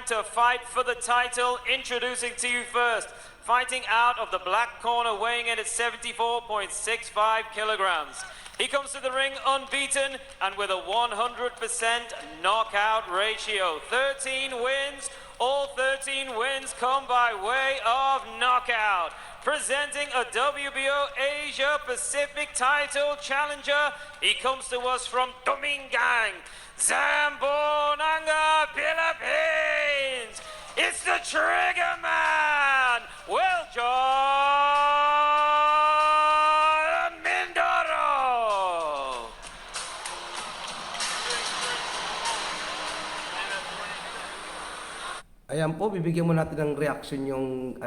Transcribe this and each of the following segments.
to fight for the title. Introducing to you first, fighting out of the black corner, weighing in at 74.65 kilograms. He comes to the ring unbeaten and with a 100% knockout ratio. 13 wins. All 13 wins come by way of knockout. Presenting a WBO Asia Pacific title challenger, he comes to us from Domingang, Zamboanga, Philippines. It's the Trigger Man, weljon Mindoro. Ayan po, bibigyan mo natin ng reaction yung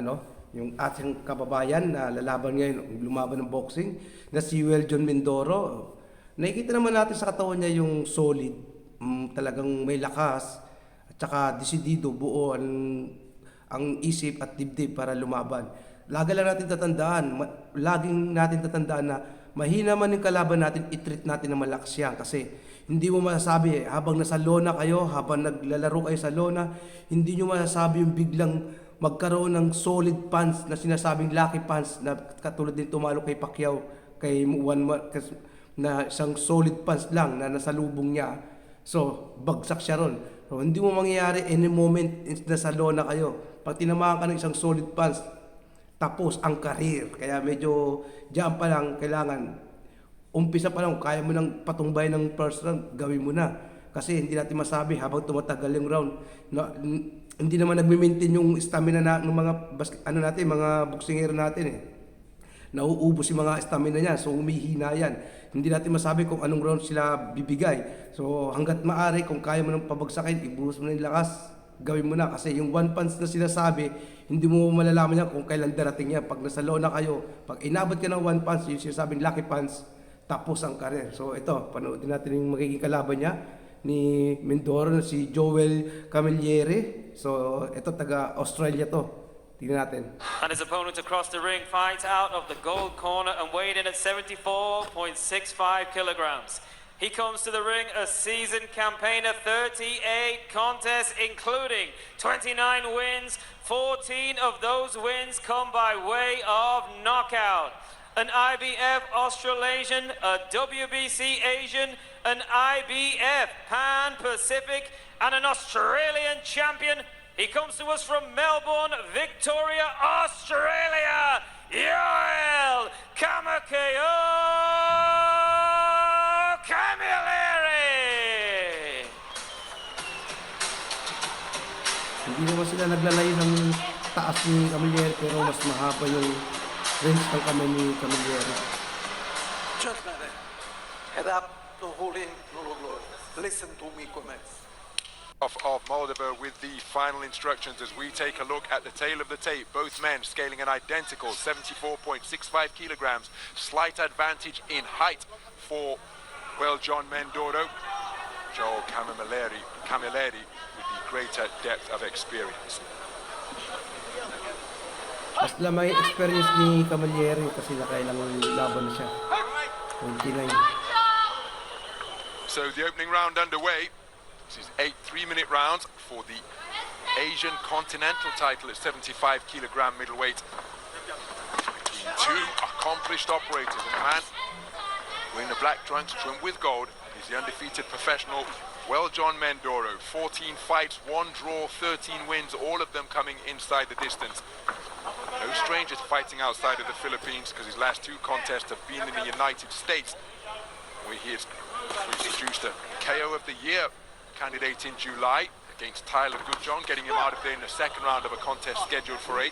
yung ating kababayan na lalaban ngayon, lumaban ng boxing, na si weljon Mindoro. Nakikita naman natin sa katawan niya yung solid, talagang may lakas, at saka desidido, buo ang isip at dibdib para lumaban. Laging natin tatandaan na mahina man yung kalaban natin, i-treat natin na malakas yan. Kasi hindi mo masasabi, habang nasa lona kayo, habang naglalaro kayo sa lona, hindi nyo masasabi yung biglang magkaroon ng solid punch na sinasabing lucky punch na katulad din tumalo kay Pacquiao, kay na isang solid punch lang na nasa lubong niya. So, bagsak siya ron. So, hindi mo mangyayari any moment na sa lona kayo. Pag tinamaan ka ng isang solid punch, tapos ang career. Kaya medyo diyan pa lang kailangan, umpisa pa lang, kaya mo nang patumbay ng first round, gawin mo na. Kasi hindi natin masabi habang tumatagal yung round, hindi naman nagme-maintain yung stamina ng mga mga boksingero natin eh. Nauubos yung mga stamina niya, so humihina yan. Hindi natin masabi kung anong round sila bibigay. So hanggat maaari, kung kaya mo nang pabagsakin, ibuhos mo na yung lakas, gawin mo na. Kasi yung one punch na sinasabi, hindi mo malalaman yan kung kailan darating yan. Pag nasa lona kayo, pag inabot ka ng one punch, yung sinasabing lucky punch, tapos ang career. So ito, panoodin natin yung magiging kalaban niya ni Mindoro, si Joel Camilleri. So ito, taga Australia to. Tingnan natin. And his opponent across the ring fights out of the gold corner and weighed in at 74.65 kilograms. He comes to the ring a seasoned campaigner, 38 contests, including 29 wins. 14 of those wins come by way of knockout. An IBF Australasian, a WBC Asian, an IBF Pan-Pacific, and an Australian champion. He comes to us from Melbourne, Victoria, Australia, Joel Camilleri. Hindi naman sila naglalayo ng taas ni Camilleri, pero mas mahaba yung range ng kamay ni Camilleri. Gentlemen, head up, no holding, no low. Listen to me comments. Of Moldova with the final instructions as we take a look at the tail of the tape. Both men scaling an identical 74.65 kilograms. Slight advantage in height for weljon Mindoro. Joel Camilleri with the greater depth of experience. Mas lamang experience ni Camilleri kasi nakailang laban na siya. 29. So the opening round underway. This is 8 3-minute rounds for the Asian Continental title at 75 kilogram middleweight. Between two accomplished operators, and the man wearing the black trunks trimmed with gold is the undefeated professional weljon Mindoro. 14 fights, 1 draw, 13 wins, all of them coming inside the distance. No stranger to fighting outside of the Philippines because his last 2 contests have been in the United States, where he has produced a KO of the year candidate in July against Tyler Goodjohn, getting him out of there in the second round of a contest scheduled for 8.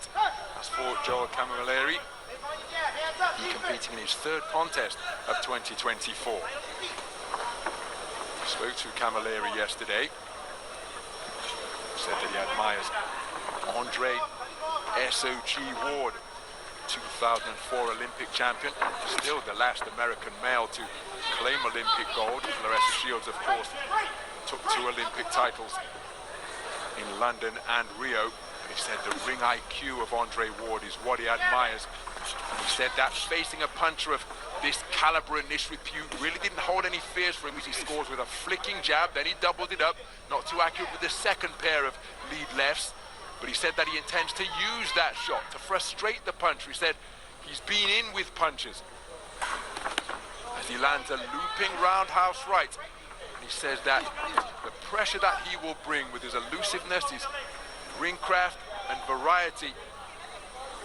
As for Joel Camilleri, he competing in his 3rd contest of 2024. Spoke to Camilleri yesterday. Said that he admires Andre S.O.G. Ward, 2004 Olympic champion, still the last American male to claim Olympic gold. Claressa Shields, of course, took 2 Olympic titles in London and Rio. And he said the ring IQ of Andre Ward is what he admires. And he said that facing a puncher of this caliber and this repute really didn't hold any fears for him as he scores with a flicking jab. Then he doubled it up, not too accurate with the second pair of lead lefts, but he said that he intends to use that shot to frustrate the puncher. He said he's been in with punches. As he lands a looping roundhouse right, and he says that the pressure that he will bring with his elusiveness, his ring craft and variety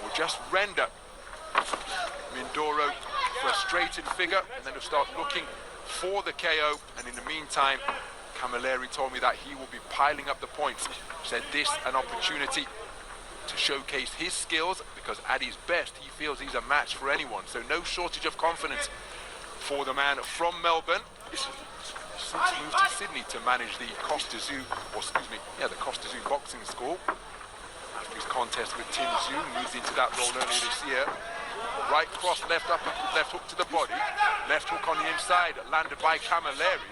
will just render Mindoro frustrated figure, and then he'll start looking for the KO. And in the meantime, Camilleri told me that he will be piling up the points. Said this an opportunity to showcase his skills, because at his best he feels he's a match for anyone. So no shortage of confidence for the man from Melbourne. Since moved to Sydney to manage the Costa Zoo, the Costa Zoo boxing school. After his contest with Tim Zhu, moved into that role earlier this year. Right cross, left hook to the body. Left hook on the inside, landed by Camilleri.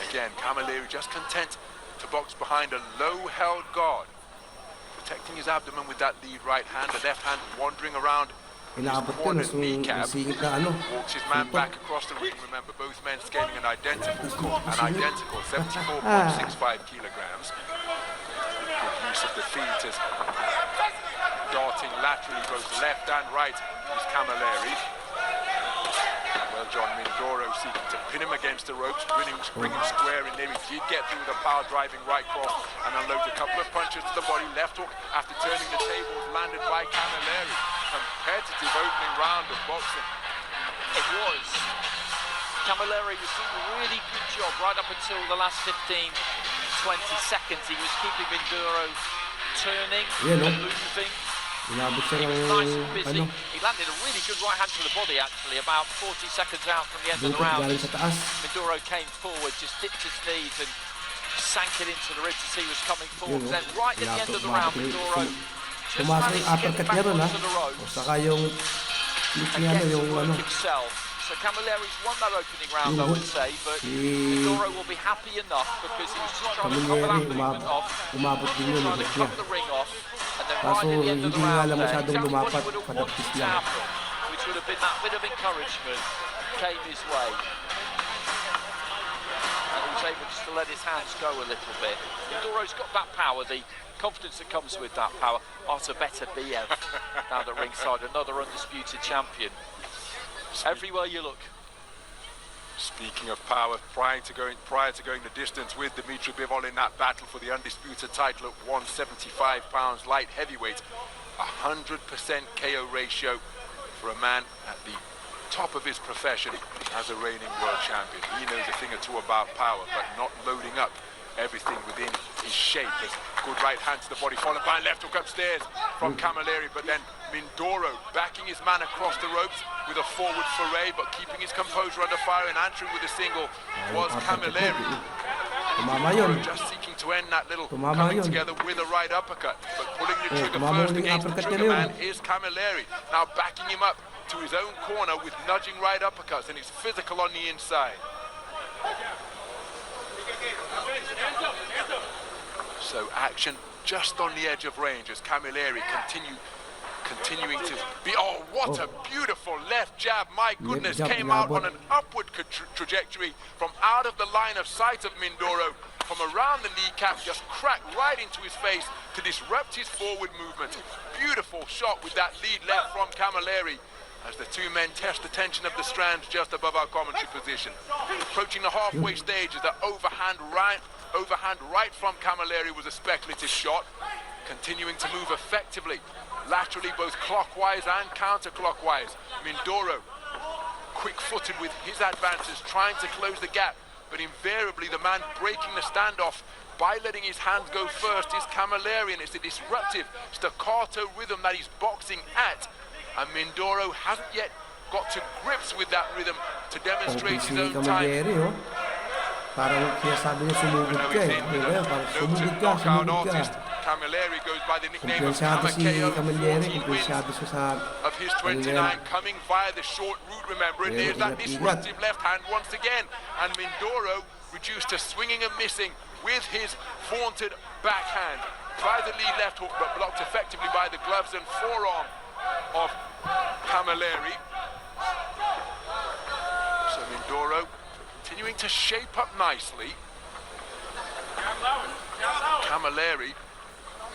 Again, Camilleri just content to box behind a low-held guard, protecting his abdomen with that lead right hand, the left hand wandering around his cornered kneecap. Walks his man back across the ring. Remember, both men scaling an identical 74.65 kilograms. Good use of the feet as darting laterally both left and right is Camilleri. Weljon Mindoro seeking to pin him against the ropes, bring him square in there. He did get through with a power driving right cross and unloads a couple of punches to the body. Left hook after turning the tables, landed by Camilleri. Competitive opening round of boxing. It was. Camilleri was doing a really good job right up until the last 15-20 seconds. He was keeping Mindoro turning and moving. He was nice and busy. He landed a really good right hand to the body, actually, about 40 seconds out from the end of the round. Mindoro came forward, just dipped his knees and sank it into the ribs as he was coming forward. Then right at the end of the round, Mindoro just managed to get back onto the ropes and get to work himself. So Camilleri's won that opening round, I would say, but Mindoro will be happy enough because he was just trying to cover that movement off. He was trying to cover the ring off. And then right at the end of the round there, exactly what he would have wanted to happen, which would have been that bit of encouragement came his way. And he was able just to let his hands go a little bit. Mindoro's got that power, the confidence that comes with that power. Arta better BF down the ringside, another undisputed champion. Everywhere you look. Speaking of power, prior to going the distance with Dimitri Bivol in that battle for the undisputed title at 175 pounds light heavyweight, 100% KO ratio for a man at the top of his profession as a reigning world champion. He knows a thing or two about power, but not loading up everything within his shape. There's good right hand to the body, followed by a left hook upstairs from Camilleri, but then Mindoro backing his man across the ropes with a forward foray, but keeping his composure under fire and answering with a single was Camilleri. Mindoro just seeking to end that little coming together with a right uppercut, but pulling the trigger first against the trigger man is Camilleri. Now backing him up to his own corner with nudging right uppercuts, and he's physical on the inside. So action just on the edge of range as Camilleri continuing to be, oh, what a beautiful left jab, my goodness, came out on an upward trajectory from out of the line of sight of Mindoro, from around the kneecap, just cracked right into his face to disrupt his forward movement. Beautiful shot with that lead left from Camilleri as the two men test the tension of the strands just above our commentary position. Approaching the halfway stage as the overhand right from Camilleri was a speculative shot. Continuing to move effectively, laterally both clockwise and counterclockwise. Mindoro, quick-footed with his advances, trying to close the gap, but invariably the man breaking the standoff by letting his hands go first is Camilleri, and it's the disruptive staccato rhythm that he's boxing at. And Mindoro hasn't yet got to grips with that rhythm to demonstrate his own time. Camilleri goes by the nickname of Kamakayo, 14 wins of his 29 coming via the short route, remember, and there's that disruptive left hand once again, and Mindoro reduced to swinging and missing with his vaunted backhand. Tries the lead left hook, but blocked effectively by the gloves and forearm of Camilleri. So Mindoro continuing to shape up nicely. Camilleri,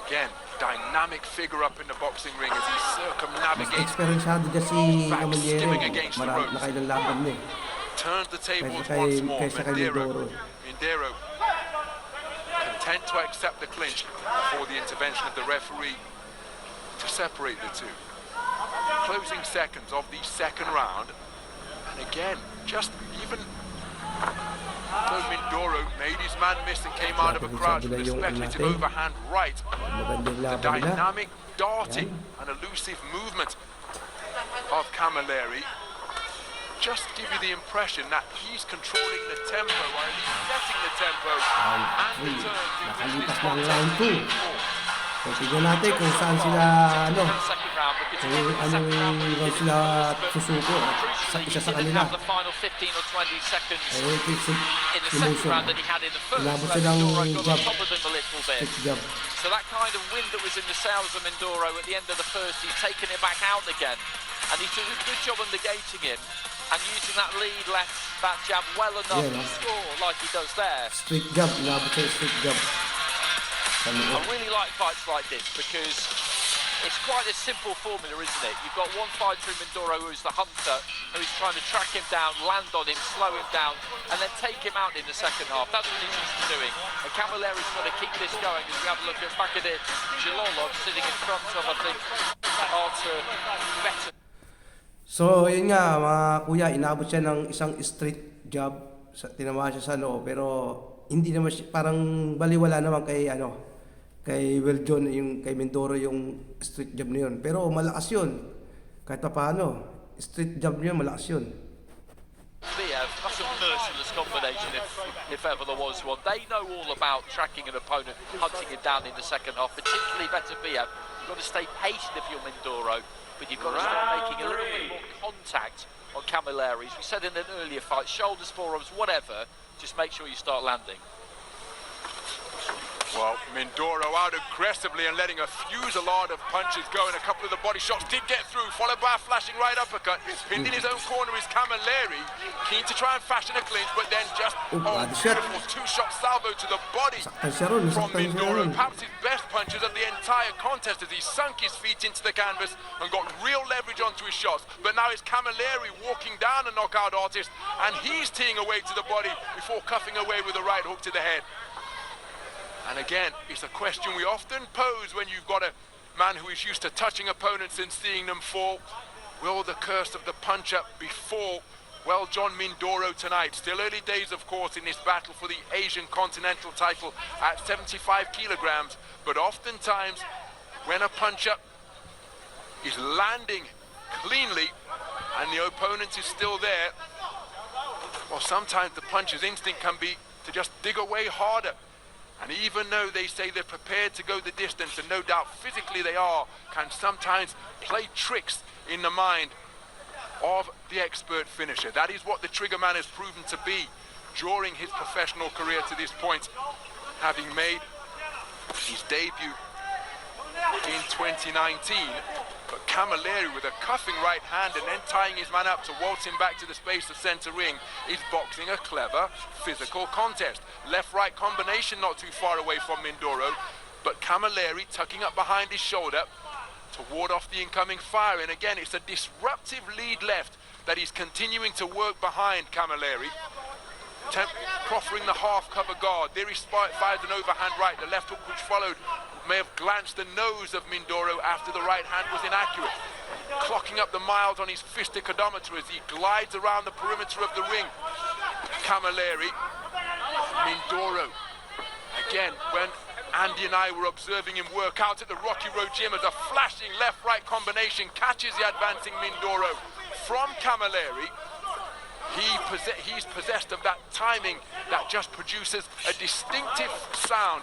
again, dynamic figure up in the boxing ring as he circumnavigates. Experiensyado dyan si Camilleri. Marami na kayo ng laban niya. Turns the tables once more. Mindoro. Mindoro content to accept the clinch before the intervention of the referee to separate the two. Closing seconds of the second round. And again, just even though Mindoro made his man miss and came out of a crouch with a speculative overhand right, the dynamic, darting and elusive movement of Camilleri just give you the impression that he's controlling the tempo, or at least setting the tempo and the turns in which this contest. So, tignan natin kung saan sila, kung sila susuko at isa sa kanila. Inabot silang jab. Jab. So that kind of wind that was in the sails of Mindoro at the end of the first, he's taken it back out again. And he did a good job of negating him and using that lead left, that jab well enough to score like he does there. Straight jab, inabot siya straight jab. I really like fights like this because it's quite a simple formula, isn't it? You've got one fighter in Mindoro who's the hunter, who's trying to track him down, land on him, slow him down, and then take him out in the second half. That's what he's used to doing. And Camilleri's got to keep this going as we have a look at back at it. Joel sitting in front of, I think, Arthur better. So, yun nga, mga kuya, inabot siya ng isang straight jab. Tinamaan siya sa loob, pero hindi naman siya, parang baliwala naman kay kay weljon, yung kay Mindoro yung straight jab na yun. Pero malakas yun. Kahit pa paano, straight jab niya malakas yun. That's a merciless combination if ever there was one. They know all about tracking an opponent, hunting him down in the second half, particularly better Biev. You've got to stay patient if you're Mindoro, but you've got to start making a little bit more contact on Camilleri. As we said in an earlier fight, shoulders, forearms, whatever, just make sure you start landing. Well, Mindoro out aggressively and letting a fusillade of punches go, and a couple of the body shots did get through, followed by a flashing right uppercut. Pinned in his own corner is Camilleri, keen to try and fashion a clinch, but then just beautiful two-shot salvo to the body from Mindoro. Perhaps his best punches of the entire contest as he sunk his feet into the canvas and got real leverage onto his shots. But now it's Camilleri walking down a knockout artist, and he's teeing away to the body before cuffing away with a right hook to the head. And again, it's a question we often pose when you've got a man who is used to touching opponents and seeing them fall. Will the curse of the punch-up befall weljon Mindoro tonight? Still early days, of course, in this battle for the Asian Continental title at 75 kilograms. But oftentimes, when a punch-up is landing cleanly and the opponent is still there, well, sometimes the puncher's instinct can be to just dig away harder. And even though they say they're prepared to go the distance, and no doubt physically they are, can sometimes play tricks in the mind of the expert finisher. That is what the Trigger Man has proven to be during his professional career to this point, having made his debut in 2019. But Camilleri, with a cuffing right hand and then tying his man up to waltz him back to the space of center ring, is boxing a clever physical contest. Left-right combination not too far away from Mindoro, but Camilleri tucking up behind his shoulder to ward off the incoming fire. And again, it's a disruptive lead left that he's continuing to work behind Camilleri. Proffering the half-cover guard. There he fired an overhand right. The left hook which followed may have glanced the nose of Mindoro after the right hand was inaccurate. Clocking up the miles on his fistic odometer as he glides around the perimeter of the ring. Camilleri, Mindoro. Again, when Andy and I were observing him work out at the Rocky Road Gym, as a flashing left-right combination catches the advancing Mindoro from Camilleri. He's possessed of that timing that just produces a distinctive sound.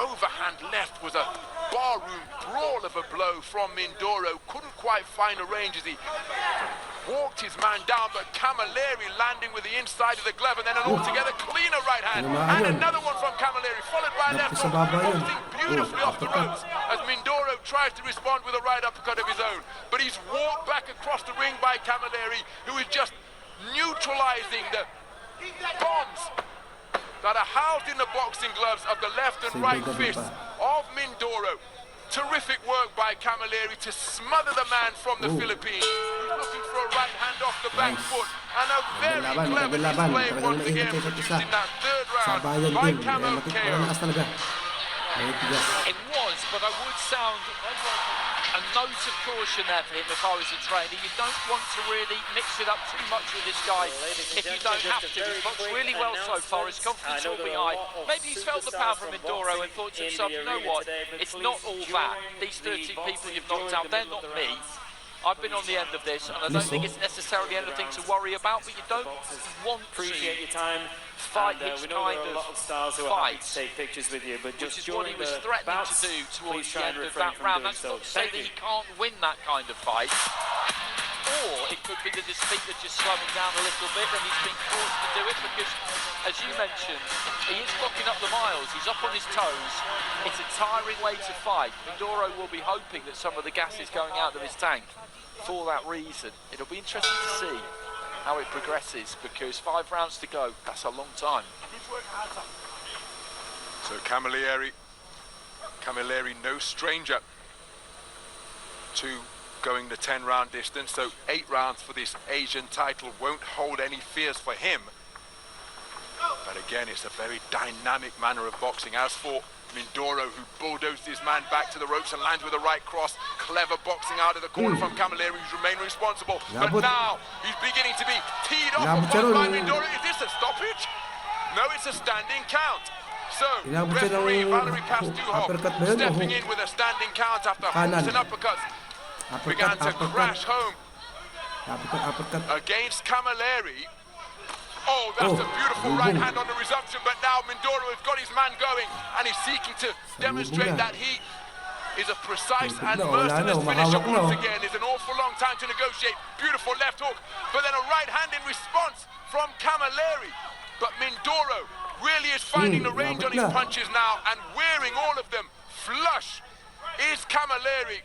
Overhand left was a barroom brawl of a blow from Mindoro. Couldn't quite find a range as he walked his man down, but Camilleri landing with the inside of the glove, and then an altogether cleaner right hand. And another one from Camilleri, followed by left hook, posting beautifully off the ropes as Mindoro tries to respond with a right uppercut of his own. But he's walked back across the ring by Camilleri, who is just neutralizing the bombs that are housed in the boxing gloves of the left and right fists of Mindoro. Terrific work by Camilleri to smother the man from the Philippines. He's looking for a right hand off the back foot. And a very clever display once again produced in that third round by Camo KO. It was, but I would sound a note of caution there for him if I was a trainer. You don't want to really mix it up too much with this guy if you don't have to. He's boxed really well so far, his confidence will be high. Maybe he's felt the power from Mindoro and thought to himself, you know what, it's not all that. These 13 people you've knocked out, they're not me. I've been on the end of this, and I don't think it's necessarily anything to worry about, but you don't want to fight this kind of fight, which is what he was threatening to do towards the end of that round. That's not to say that he can't win that kind of fight, or it could be that his feet are just slowing down a little bit and he's been forced to do it because, as you mentioned, he is blocking up the miles, he's up on his toes. It's a tiring way to fight. Mindoro will be hoping that some of the gas is going out of his tank for that reason. It'll be interesting to see how it progresses, because 5 rounds to go, that's a long time. So Camilleri, no stranger to going the 10-round distance, so 8 rounds for this Asian title won't hold any fears for him. But again, it's a very dynamic manner of boxing. As for Mindoro, who bulldozed his man back to the ropes and lands with a right cross. Clever boxing out of the corner from Camilleri, who's remained responsible. But now he's beginning to be teed off by Mindoro. Is this a stoppage? No, it's a standing count. So, referee Valery Pastuhov stepping in with a standing count after hooks and uppercuts began to crash home against Camilleri. Oh, that's a beautiful right hand on the resumption, but now Mindoro has got his man going and he's seeking to demonstrate that he is a precise and merciless finisher once again. It's an awful long time to negotiate. Beautiful left hook, but then a right hand in response from Camilleri. But Mindoro really is finding the range on his punches now and wearing all of them flush. Is Camilleri.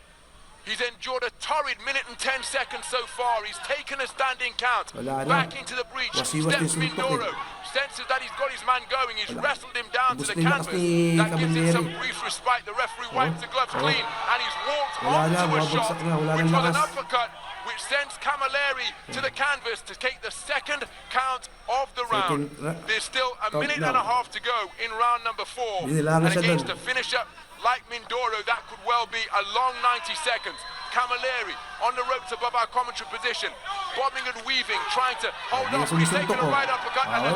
He's endured a torrid minute and 10 seconds so far. He's taken a standing count. Back into the breach. Steps Mindoro. Senses that he's got his man going. He's wrestled him down to the canvas. That gives him some brief respite. The referee wipes the gloves clean. And he's walked onto a shot, which was an uppercut, which sends Camilleri to the canvas to take the second count of the round. There's still a minute and a half to go in round number 4. And against a finisher like Mindoro, that could well be a long 90 seconds. Camilleri on the ropes above our commentary position, bobbing and weaving, trying to hold off. He's taking a right uppercut and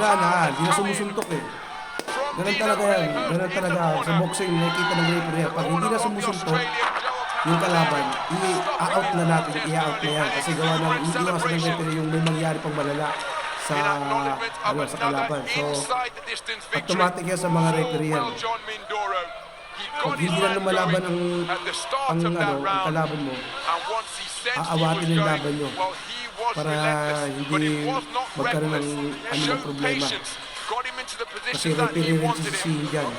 Ganun talaga yan. Ganun talaga. Sa boxing, nakikita ng referee. Pag hindi na sumusuntok yung kalaban, i-out na natin, i-out na yan. Kasi gawa ng iiwasan ng referee yung may mangyari pang malala sa kalaban. So, automatic yan sa mga referee yan. Pag hindi na lumalaban ang kalaban mo, aawatin yung laban nyo para hindi magkaroon ng problema. Kasi referee rin sisisihin dyan.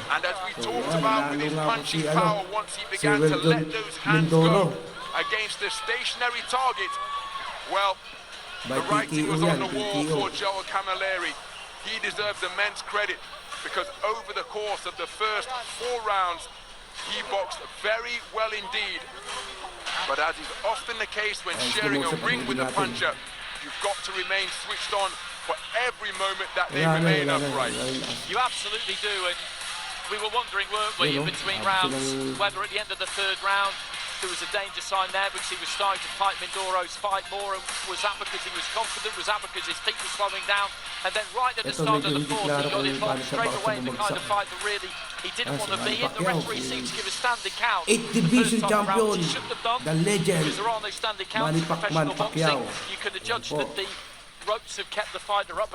So yan, lalo nga po si weljon Mindoro. Against the stationary target. Well, by the writing was on the wall PKO. for Joel Camilleri. He deserves immense credit because over the course of the first 4 rounds, he boxed very well indeed. But as is often the case when sharing a ring with a puncher, you've got to remain switched on for every moment that they remain upright. You absolutely do, and we were wondering, weren't we, in between rounds, whether at the end of the 3rd round there was a danger sign there because he was starting to fight Mindoro's fight more, and was that because he was confident, was that because his feet were slowing down, and then right at the start of the 4th he got involved straight away in the kind of fight that really he didn't want to be in. The referee seemed to give a standing count. 8th division champion, the legend, Because there are no standing counts in professional boxing. You could have judged that the ropes have kept the fighter up.